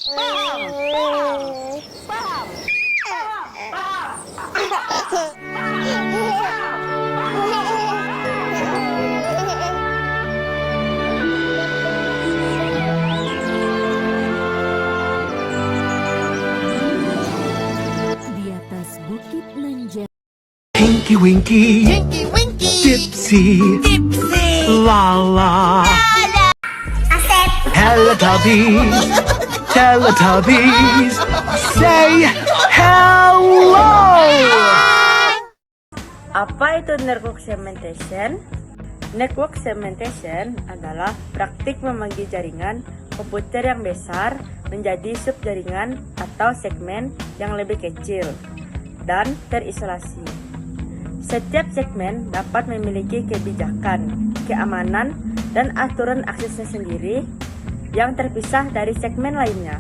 Di atas bukit Nanjak. Tinky Winky, Dipsy, Lala, Teletubbies, say hello! Apa itu network segmentation? Network segmentation adalah praktik membagi jaringan komputer yang besar menjadi subjaringan atau segmen yang lebih kecil dan terisolasi. Setiap segmen dapat memiliki kebijakan, keamanan, dan aturan aksesnya sendiri yang terpisah dari segmen lainnya.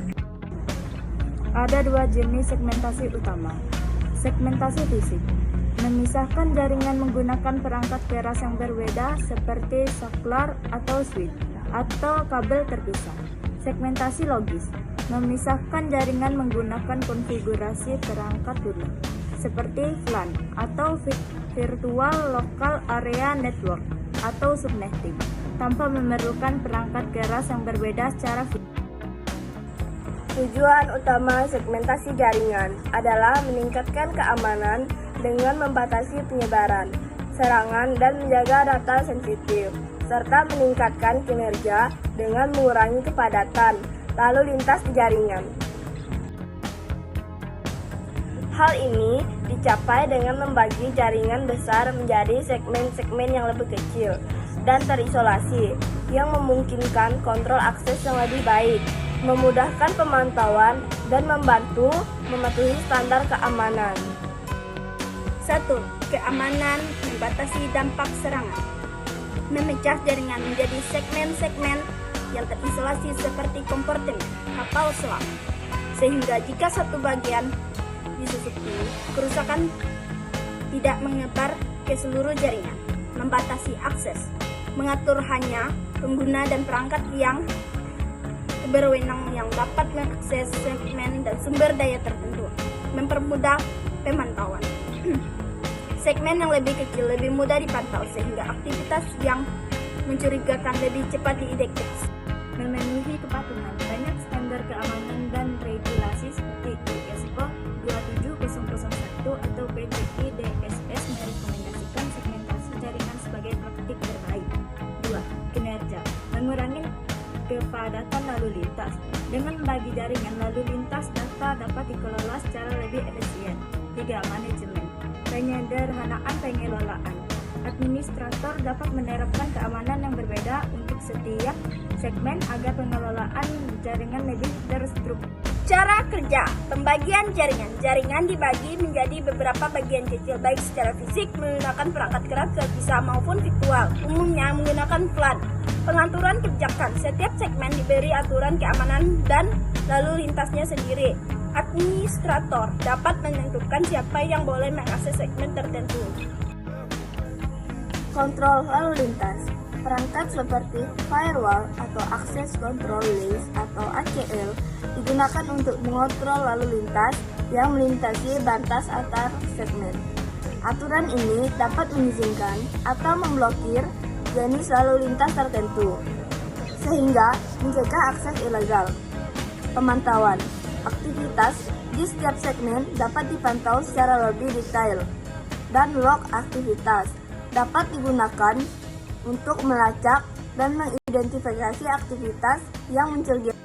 Ada dua jenis segmentasi utama. Segmentasi fisik memisahkan jaringan menggunakan perangkat keras yang berbeda seperti saklar atau switch atau kabel terpisah. Segmentasi logis memisahkan jaringan menggunakan konfigurasi perangkat lunak seperti VLAN atau Virtual Local Area Network atau subnetting tanpa memerlukan perangkat keras yang berbeda secara fisik. Tujuan utama segmentasi jaringan adalah meningkatkan keamanan dengan membatasi penyebaran, serangan, dan menjaga data sensitif, serta meningkatkan kinerja dengan mengurangi kepadatan lalu lintas di jaringan. Hal ini dicapai dengan membagi jaringan besar menjadi segmen-segmen yang lebih kecil dan terisolasi, yang memungkinkan kontrol akses yang lebih baik, memudahkan pemantauan, dan membantu mematuhi standar keamanan. 1. Keamanan membatasi dampak serangan. Memecah jaringan menjadi segmen-segmen yang terisolasi seperti kompartemen kapal selam, sehingga jika satu bagian disusupi, kerusakan tidak menyebar ke seluruh jaringan. Membatasi akses, mengatur hanya pengguna dan perangkat yang berwenang yang dapat mengakses segmen dan sumber daya tertentu. Mempermudah pemantauan. Segmen yang lebih kecil lebih mudah dipantau sehingga aktivitas yang mencurigakan lebih cepat dideteksi. Memenuhi kepatuhan. Banyak standar keamanan dan regulasi seperti ISO 27001 atau PCI DSS merekomendasikan segmentasi jaringan sebagai praktik terbaik. 2. Kinerja. Mengurangi kepadatan lalu lintas. Dengan membagi jaringan lalu lintas, data dapat dikelola secara lebih efisien. 3. Manajemen. Penyederhanaan pengelolaan. Administrator dapat menerapkan keamanan yang berbeda untuk setiap segmen agar pengelolaan jaringan lebih terstruktur. Cara kerja pembagian jaringan. Jaringan dibagi menjadi beberapa bagian kecil, baik secara fisik menggunakan perangkat keras terpisah maupun virtual, umumnya menggunakan VLAN. Pengaturan kebijakan. Setiap segmen diberi aturan keamanan dan lalu lintasnya sendiri. Administrator dapat menentukan siapa yang boleh mengakses segmen tertentu. Kontrol lalu lintas. Perangkat seperti firewall atau access control list atau ACL digunakan untuk mengontrol lalu lintas yang melintasi batas antar segmen. Aturan ini dapat mengizinkan atau memblokir jenis lalu lintas tertentu, sehingga mencegah akses ilegal. Pemantauan. Aktivitas di setiap segmen dapat dipantau secara lebih detail, dan log aktivitas dapat digunakan untuk melacak dan mengidentifikasi aktivitas yang mencurigakan.